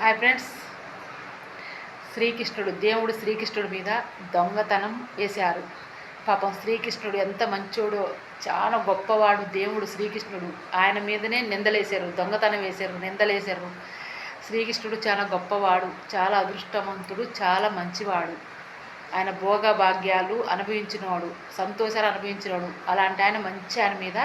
Hi friends, దేవుడు శ్రీకృష్ణుడి మీద దొంగతనం వేశారు. పాపం శ్రీకృష్ణుడు ఎంత మంచోడో, చాలా గొప్పవాడు దేవుడు శ్రీకృష్ణుడు. ఆయన మీదనే నిందలేశారు, దొంగతనం వేశారు, నిందలేశారు. శ్రీకృష్ణుడు చాలా గొప్పవాడు, చాలా అదృష్టవంతుడు, చాలా మంచివాడు. ఆయన భోగ భాగ్యాలు అనుభవించినవాడు, సంతోషాలు అనుభవించినవాడు. అలాంటి ఆయన మీద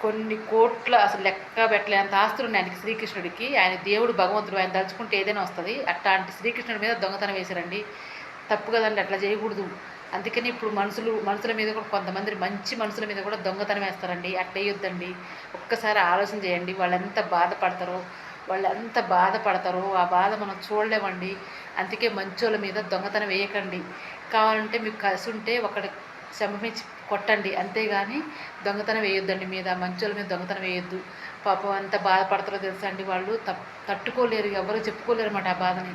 కొన్ని కోట్ల, అసలు లెక్క పెట్టలేంత ఆస్తులు ఉన్నాయి ఆయనకి, శ్రీకృష్ణుడికి. ఆయన దేవుడు, భగవంతుడు, ఆయన తలుచుకుంటే ఏదైనా వస్తుంది. అట్లాంటి శ్రీకృష్ణుడి మీద దొంగతనం వేశారండి. తప్పు కదండి, అట్లా చేయకూడదు. అందుకని ఇప్పుడు మనుషుల మీద కూడా, కొంతమంది మంచి మనుషుల మీద కూడా దొంగతనం వేస్తారండి. అట్లా వేయొద్దండి. ఒక్కసారి ఆలోచన చేయండి, వాళ్ళు ఎంత బాధపడతారో ఆ బాధ మనం చూడలేమండి. అందుకే మంచోళ్ళ మీద దొంగతనం వేయకండి. కావాలంటే మీకు కలిసి ఉంటే ఒకటి క్షమించి కొట్టండి, అంతేగాని దొంగతనం వేయొద్దండి. మంచోళ్ళ మీద దొంగతనం వేయొద్దు. పాపం ఎంత బాధపడతారో తెలుసా అండి. వాళ్ళు తట్టుకోలేరు, ఎవరు చెప్పుకోలేరు అన్నమాట ఆ బాధని.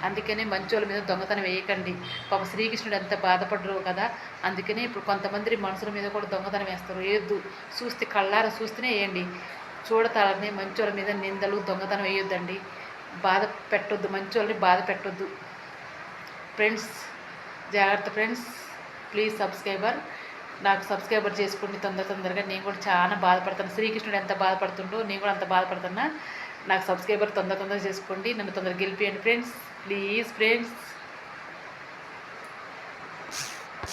అందుకనే మంచోళ్ళ మీద దొంగతనం వేయకండి. పాపం శ్రీకృష్ణుడు ఎంత బాధపడరు కదా. అందుకనే ఇప్పుడు కొంతమంది మనుషుల మీద కూడా దొంగతనం వేస్తారు. వేయొద్దు. కళ్ళారా చూస్తేనే వేయండి. చూడతారని మంచోళ్ళ మీద నిందలు, దొంగతనం వేయొద్దండి. బాధ పెట్టొద్దు, మంచోళ్ళని బాధ పెట్టొద్దు. ఫ్రెండ్స్, జాగ్రత్త ఫ్రెండ్స్. ప్లీజ్ నాకు సబ్స్క్రైబర్ చేసుకోండి తొందరగా. నేను కూడా చాలా బాధపడతాను. శ్రీకృష్ణుడు ఎంత బాధపడుతుండో నేను కూడా అంత బాధపడుతున్నా. నాకు సబ్స్క్రైబర్ తొందరగా చేసుకోండి. నన్ను తొందరగా గెలిపియండి ఫ్రెండ్స్. Please friends.